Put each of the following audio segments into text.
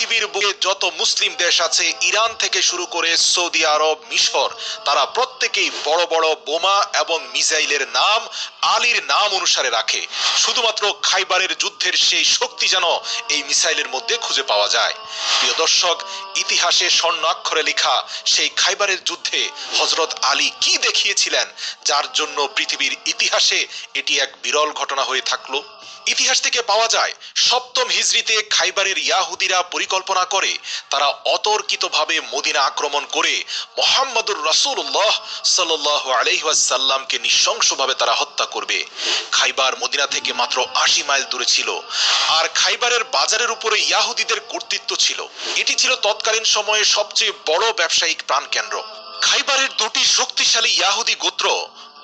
পৃথিবীর বুকে যত মুসলিম দেশ আছে, ইরান থেকে শুরু করে সৌদি আরব, মিশর, তারা প্রত্যেকেই বড় বড় বোমা এবং মিসাইলের নাম আলীর নাম অনুসারে রাখে। শুধুমাত্র খাইবারের যুদ্ধের সেই শক্তি যেন এই মিসাইলের মধ্যে খুঁজে পাওয়া যায়। প্রিয় দর্শক, ইতিহাসে স্বর্ণ অক্ষরে লেখা সেই খাইবারের যুদ্ধে হযরত আলী কি দেখিয়েছিলেন, যার জন্য পৃথিবীর ইতিহাসে এটি এক বিরল ঘটনা হয়ে থাকলো। ইতিহাস থেকে পাওয়া যায়, সপ্তম হিজরিতে খাইবারের ইয়াহুদিরা পরিকল্পনা করে তারা অতর্কিতভাবে মদিনা আক্রমণ করে মুহাম্মদুর রাসূলুল্লাহ সাল্লাল্লাহু আলাইহি ওয়াসাল্লামকে নৃশংসভাবে তারা হত্যা করবে। খাইবার মদিনা থেকে মাত্র ৮০ মাইল দূরে ছিল, আর খাইবারের বাজারের উপরে ইয়াহুদিদের কর্তৃত্ব ছিল। এটি ছিল তৎকালীন সময়ে সবচেয়ে বড় ব্যবসায়িক প্রাণকেন্দ্র। খাইবারের দুটি শক্তিশালী ইয়াহুদি গোত্র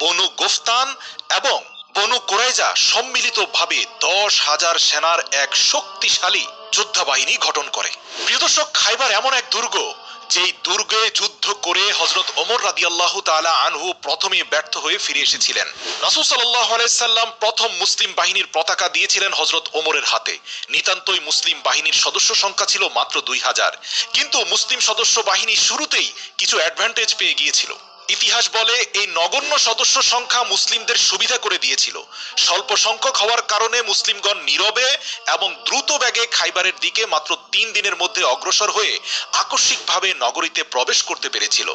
বনু গোফতান এবং বনু কুরাইজা সম্মিলিতভাবে ১০,০০০ সেনার এক শক্তিশালী যোদ্ধা বাহিনী গঠন করে। প্রিয় দর্শক, খাইবার এমন এক দুর্গ, যেই দুর্গে যুদ্ধ করে হযরত ওমর রাদিয়াল্লাহু তাআলা আনহু প্রথমে ব্যর্থ হয়ে ফিরে এসেছিলেন। রাসূল সাল্লাল্লাহু আলাইহি সাল্লাম প্রথম মুসলিম বাহিনীর পতাকা দিয়েছিলেন হযরত ওমরের হাতে। নিতান্তই মুসলিম বাহিনীর সদস্য সংখ্যা ছিল মাত্র ২০০০, কিন্তু মুসলিম সদস্য বাহিনী শুরুতেই কিছু অ্যাডভান্টেজ পেয়ে গিয়েছিল। ইতিহাস বলে এই নগণ্য সদস্য সংখ্যা মুসলিমদের সুবিধা করে দিয়েছিল। স্বল্প সংখ্যক হওয়ার কারণে মুসলিমগণ নীরবে এবং দ্রুত বেগে খাইবারের দিকে মাত্র ৩ দিনের মধ্যে অগ্রসর হয়ে আকস্মিকভাবে নগরীতে প্রবেশ করতে পেরেছিল,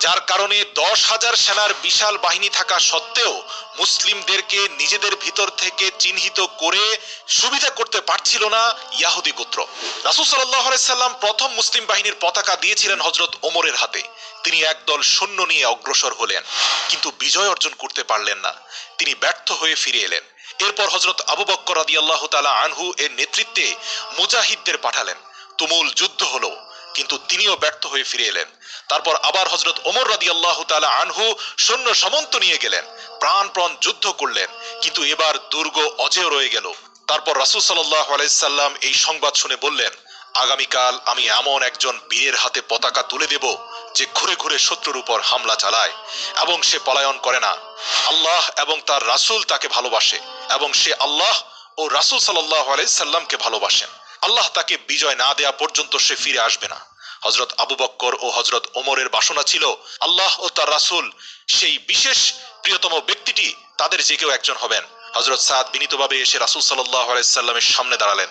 যার কারণে ১০,০০০ সেনার বিশাল বাহিনী থাকা সত্ত্বেও মুসলিমদেরকে নিজেদের ভিতর থেকে চিহ্নিত করে সুবিধা করতে পারছিল না ইয়াহুদি গোত্র। রাসূল সাল্লাল্লাহু আলাইহি সাল্লাম প্রথম মুসলিম বাহিনীর পতাকা দিয়েছিলেন হযরত ওমরের হাতে। তিনি একদল সৈন্য নিয়ে অগ্রসর হলেন, কিন্তু বিজয় অর্জন করতে পারলেন না। তিনি ব্যর্থ হয়ে ফিরে এলেন। এরপর হযরত আবু বকর রাদিয়াল্লাহু তাআলা আনহু এর নেতৃত্বে মুজাহিদদের পাঠালেন। তুমুল যুদ্ধ হলো, কিন্তু তিনিও ব্যর্থ হয়ে ফিরে এলেন। তারপর আবার হযরত ওমর রাদিয়াল্লাহু তাআলা আনহু সৈন্য সামন্ত নিয়ে গেলেন, প্রাণপণ যুদ্ধ করলেন, কিন্তু এবার দুর্গ অজেয় রয়ে গেল। তারপর রাসূল সাল্লাল্লাহু আলাইহি সাল্লাম এই সংবাদ শুনে বললেন, আগামীকাল আমি এমন একজন বীরের হাতে পতাকা তুলে দেব যে ঘুরে ঘুরে শত্রুর উপর হামলা চালায় এবং সে পলায়ন করে না। আল্লাহ এবং তার রাসূল তাকে ভালোবাসে এবং সে আল্লাহ ও রাসূল সাল্লাল্লাহু আলাইহি সাল্লামকে ভালোবাসেন। আল্লাহ তাকে বিজয় না দেয়া পর্যন্ত সে ফিরে আসবে না। হযরত আবু বকর ও হযরত ওমরের বাসনা ছিল আল্লাহ ও তার রাসূল, সেই বিশেষ প্রিয়তম ব্যক্তিটি তাদের যে কেউ একজন হবেন। হযরত সাদ বিনীতভাবে এসে রাসূল সাল্লাল্লাহু আলাইহি সাল্লামের সামনে দাঁড়ালেন,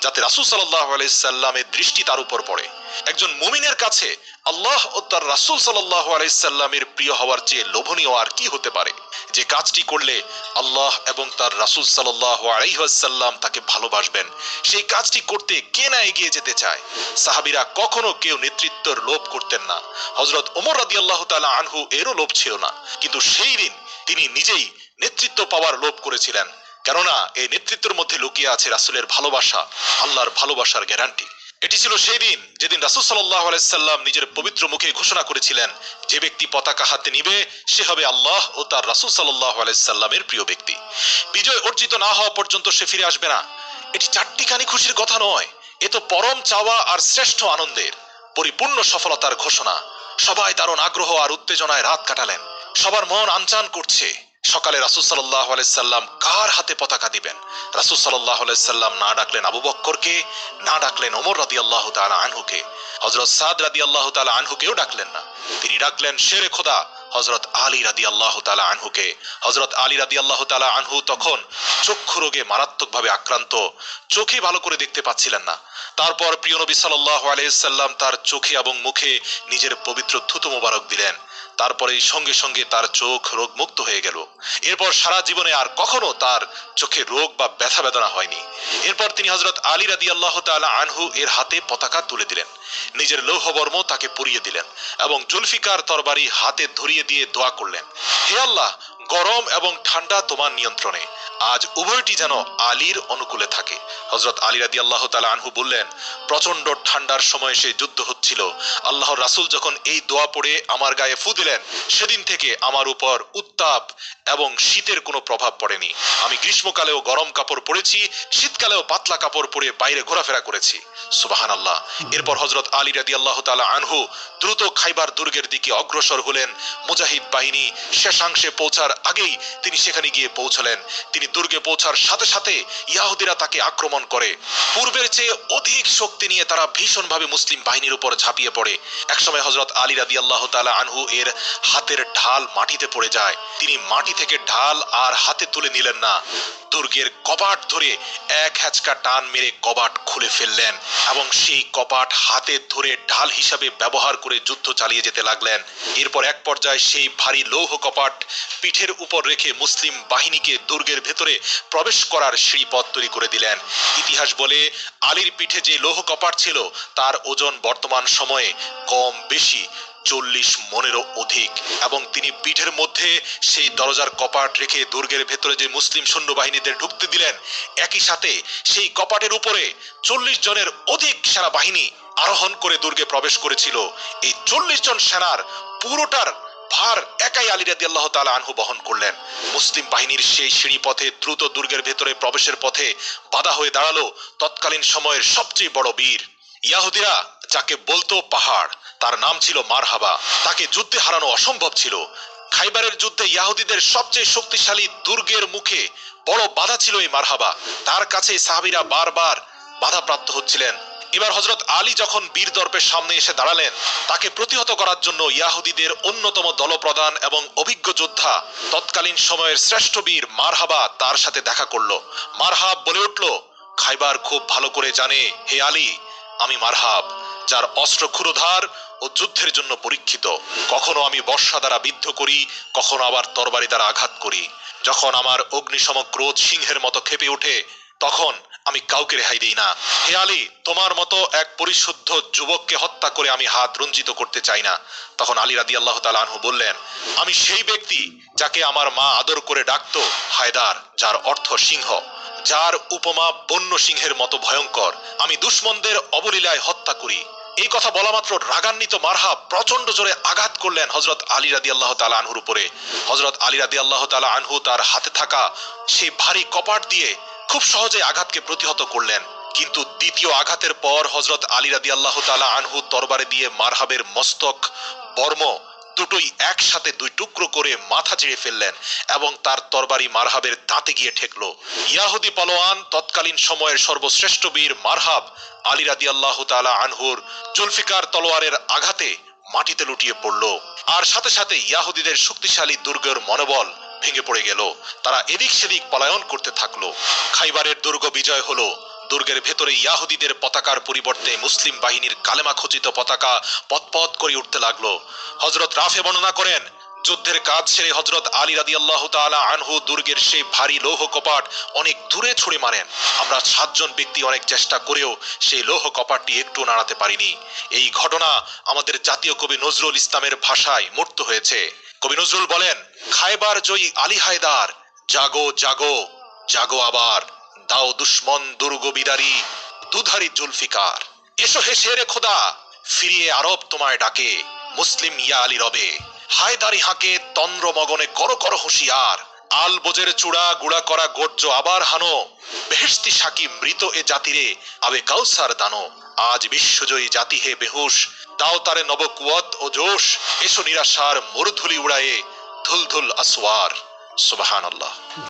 যাতে রাসূল সাল্লাল্লাহু আলাইহি সাল্লামের দৃষ্টি তার উপর পড়ে। একজন মুমিনের কাছে আল্লাহ ও তার রাসূল সাল্লাল্লাহু আলাইহি সাল্লামের প্রিয় হওয়ার চেয়ে লোভনীয় আর কি হতে পারে? যে কাজটি করলে আল্লাহ এবং তার রাসূল সাল্লাল্লাহু আলাইহি ওয়াসাল্লাম তাকে ভালোবাসবেন, সেই কাজটি করতে কে না এগিয়ে যেতে চায়? সাহাবীরা কখনো কেউ নেতৃত্বের লোভ করতেন না। হযরত ওমর রাদিয়াল্লাহু তাআলা আনহু এরও লোভ ছিল না, কিন্তু সেই দিন তিনি নিজেই নেতৃত্ব পাওয়ার লোভ করেছিলেন, কেননা এই নেতৃত্বের মধ্যে লুকিয়ে আছে রাসূলের ভালোবাসা, আল্লাহর ভালোবাসার গ্যারান্টি। এটি ছিল সেই দিন যেদিন রাসূল সাল্লাল্লাহু আলাইহি সাল্লাম নিজের পবিত্র মুখে ঘোষণা করেছিলেন, যে ব্যক্তি পতাকা হাতে নিবে সে হবে আল্লাহ ও তার রাসূল সাল্লাল্লাহু আলাইহি সাল্লামের প্রিয় ব্যক্তি। বিজয় অর্জিত না হওয়া পর্যন্ত সে ফিরে আসবে না। এটি চারটিখানি খুশির কথা নয়, এ তো পরম চাওয়া আর শ্রেষ্ঠ আনন্দের পরিপূর্ণ সফলতার ঘোষণা। সবাই দারুণ আগ্রহ আর উত্তেজনায় রাত কাটালেন। সবার মন আনচান করছে সকালে রাসূল সাল্লাল্লাহু আলাইহি সাল্লাম কার হাতে পতাকা দিবেন। রাসূল সাল্লাল্লাহু আলাইহি সাল্লাম না ডাকলেন আবু বকরকে, না ডাকলেন ওমর রাদিয়াল্লাহু তাআলা আনহুকে, হযরত সাদ রাদিয়াল্লাহু তাআলা আনহুকেও ডাকলেন না। তিনি ডাকলেন শেরে খোদা হযরত আলী রাদিয়াল্লাহু তাআলা আনহুকে। হযরত আলী রাদিয়াল্লাহু তাআলা আনহু তখন চক্ষু রোগে মারাত্মকভাবে আক্রান্ত, চোখে ভালো করে দেখতে পাচ্ছিলেন না। তারপর প্রিয় নবী সাল্লাল্লাহু আলাইহি সাল্লাম তার চোখে এবং মুখে নিজের পবিত্র থুতু মোবারক দিলেন। তারপরে সঙ্গে সঙ্গে তার চোখ রোগ মুক্ত হয়ে গেল। এরপর সারা জীবনে আর কখনো তার চোখে রোগ বা ব্যথা বেদনা হয়নি। এরপর তিনি হযরত আলী রাদিয়াল্লাহু তাআলা আনহু এর হাতে পতাকা তুলে দিলেন, নিজের লৌহবর্ম তাকে পরিয়ে দিলেন এবং জুলফিকার তরবারি হাতে ধরিয়ে দিয়ে দোয়া করলেন, হে আল্লাহ, গরম এবং ঠান্ডা তোমার নিয়ন্ত্রণে, আজ উভয়টি যেন আলীর অনুকূলে থাকে। হযরত আলী রাদিয়াল্লাহু তাআলা আনহু বললেন, প্রচন্ড ঠান্ডার সময় সেই যুদ্ধ হচ্ছিল। আল্লাহর রাসূল যখন এই দোয়া পড়ে আমার গায়ে ফু দিলেন, সেদিন থেকে আমার উপর উত্তাপ এবং শীতের কোনো প্রভাব পড়েনি। আমি গ্রীষ্মকালেও গরম কাপড় পরেছি, শীতকালেও পাতলা কাপড় পরে বাইরে ঘোরাফেরা করেছি। সুবহানাল্লাহ। এরপর হযরত আলী রাদিয়াল্লাহু তাআলা আনহু দ্রুত খাইবার দুর্গের দিকে অগ্রসর হলেন। মুজাহিদ বাহিনী শেষাংশে পৌঁছার আগেই তিনি সেখানে গিয়ে পৌঁছলেন। তিনি দুর্গে পৌঁছার সাথে সাথে ইয়াহুদিরা তাকে আক্রমণ করে। পূর্বের চেয়ে অধিক শক্তি নিয়ে তারা ভীষণভাবে মুসলিম বাহিনীর উপর ঝাঁপিয়ে পড়ে। একসময় হযরত আলী রাদিয়াল্লাহু তাআলা আনহু এর হাতের ঢাল মাটিতে পড়ে যায়। তিনি মাটি থেকে ঢাল আর হাতে তুলে নিলেন না, দুর্গের কপাট ধরে এক হ্যাচকা টান মেরে কপাট খুলে ফেললেন এবং সেই কপাট হাতে ধরে ঢাল হিসাবে ব্যবহার করে যুদ্ধ চালিয়ে যেতে লাগলেন। এরপর এক পর্যায়ে সেই ভারী লৌহ কপাট পিঠের উপর রেখে মুসলিম বাহিনীকে দুর্গের ভেতরে প্রবেশ করার সিঁড়িপথ তৈরি করে দিলেন। ইতিহাস বলে আলীর পিঠে যে লৌহ কপাট ছিল তার ওজন বর্তমান সময়ে কম বেশি 40 মনেরও অধিক, এবং তিনি পিঠের মধ্যে সেই দরজার কপাট রেখে দুর্গের ভেতরে যে মুসলিম সৈন্যবাহিনীদের ঢুকতে দিলেন, একই সাথে সেই কপাটের উপরে 40 জনের অধিক সেনাবাহিনী আরোহণ করে দুর্গে প্রবেশ করেছিল। এই 40 জন সেনার পুরোটার ভার একাই আলী রাদিয়াল্লাহু তাআলা আনহু বহন করলেন। মুসলিম বাহিনীর সেই সিঁড়ি পথে দ্রুত দুর্গের ভেতরে প্রবেশের পথে বাধা হয়ে দাঁড়ালো তৎকালীন সময়ের সবচেয়ে বড় বীর। ইয়াহুদিরা যাকে বলতো পাহাড়, তার নাম ছিল মারহাবা। তাকে যুদ্ধে হারানো অসম্ভব ছিল। খাইবারের যুদ্ধে ইয়াহুদিদের সবচেয়ে শক্তিশালী দুর্গের মুখে বড় বাধা ছিল এই মারহাবা। তার কাছে সাহাবীরা বারবার বাধাপ্রাপ্ত হচ্ছিলেন। এবার হযরত আলী যখন বীর দর্পের সামনে এসে দাঁড়ালেন, তাকে প্রতিহত করার জন্য ইয়াহুদিদের অন্যতম দলপ্রধান এবং অভিজ্ঞ যোদ্ধা তৎকালীন সময়ের শ্রেষ্ঠ বীর মারহাবা তার সাথে দেখা করলো। মারহাব বলে উঠল, খাইবার খুব ভালো করে জানে হে আলী, আমি মারহাব, যার অস্ত্র ক্ষুরধার ও যুদ্ধের জন্য পরীক্ষিত। কখনো আমি বর্ষা দ্বারা বিদ্ধ করি, কখনো আবার তরবারি দ্বারা আঘাত করি। যখন আমার অগ্নিসম ক্রোধ সিংহের মতো খেপে ওঠে, তখন আমি কাউকে রেহাই দিই না। হে আলী, তোমার মতো এক পরিশুদ্ধ যুবককে হত্যা করে আমি হাত রঞ্জিত করতে চাই না। তখন আলী রাদিয়াল্লাহু তাআলা আনহু বললেন, আমি সেই ব্যক্তি যাকে আমার মা আদর করে ডাকতো হায়দার, যার অর্থ সিংহ, যার উপমা বন্য সিংহের মতো ভয়ঙ্কর। আমি দুশমনদের অবলীলায় হত্যা করি। এই কথা বলা মাত্র রাগান্বিত মারহাব প্রচন্ড জোরে আঘাত করলেন হযরত আলী রাদিয়াল্লাহু তাআলা আনহুর উপরে। হযরত আলী রাদিয়াল্লাহু তাআলা আনহু তার হাতে থাকা সেই ভারী কপাট দিয়ে খুব সহজে আঘাতকে প্রতিহত করলেন। কিন্তু দ্বিতীয় আঘাতের পর হযরত আলী রাদিয়াল্লাহু তাআলা আনহু তরবারি দিয়ে মারহাবের মস্তক, বর্ম দুটোই একসাথে দুই টুকরো করে মাথা চিড়ে ফেললেন এবং তার তরবারি মারহাবের দাঁতে গিয়ে ঠেকলো। ইয়াহুদি পালোয়ান তৎকালীন সময়ের সর্বশ্রেষ্ঠ বীর মারহাব আলী রাদিয়াল্লাহু তাআলা আনহুর জুলফিকার তলোয়ারের আঘাতে মাটিতে লুটিয়ে পড়ল। আর সাথে সাথে ইয়াহুদিদের শক্তিশালী দুর্গের মনোবল ভেঙে পড়ে গেল। তারা এদিক সেদিক পলায়ন করতে থাকলো। খাইবারের দুর্গ বিজয় হলো। দুর্গের ভেতরে ইয়াহুদিদের পতাকার পরিবর্তে মুসলিম বাহিনীর কালেমা খচিত পতাকা পতপত করে উঠতে লাগলো। হযরত রাফে বর্ণনা করেন, যুদ্ধের কাজ সেরে হযরত আলী রাদিয়াল্লাহু তাআলা আনহু দুর্গের সেই ভারী লৌহ কপাট অনেক দূরে ছুঁড়ে মারেন। আমরা 7 জন ব্যক্তি অনেক চেষ্টা করেও সেই লৌহ কপাটটি একটু নাড়াতে পারিনি। এই ঘটনা আমাদের জাতীয় কবি নজরুল ইসলামের ভাষায় মূর্ত হয়েছে। কবি নজরুল বলেন, খায়বার জয়ী আলী হায়দার, জাগো জাগো জাগো আবার, দাও দুশ্মন দুর্গ বিদারি, দুধারী জুলফিকার। এসো হে শেরে খোদা, ফিরিয়ে আরব তোমায় ডাকে, মুসলিম ইয়া আলী রবে, হায়দারি হাঁকে তন্দ্র মগনে করো করো হুঁশিয়ার, আল বোজের চূড়া গুড়া করা গর্জ আবার হানো, বেহেশতি সাকি মৃত এ জাতিরে আবে কাউসার দানো, আজ বিশ্বজয়ী জাতি হে বেহুশ, দাও তারে নব কুয়াত ও জোশ, এসো নিরাশার মরুধুলি উড়ায়ে ধুলধুল আসওয়ার। সুবহানাল্লাহ।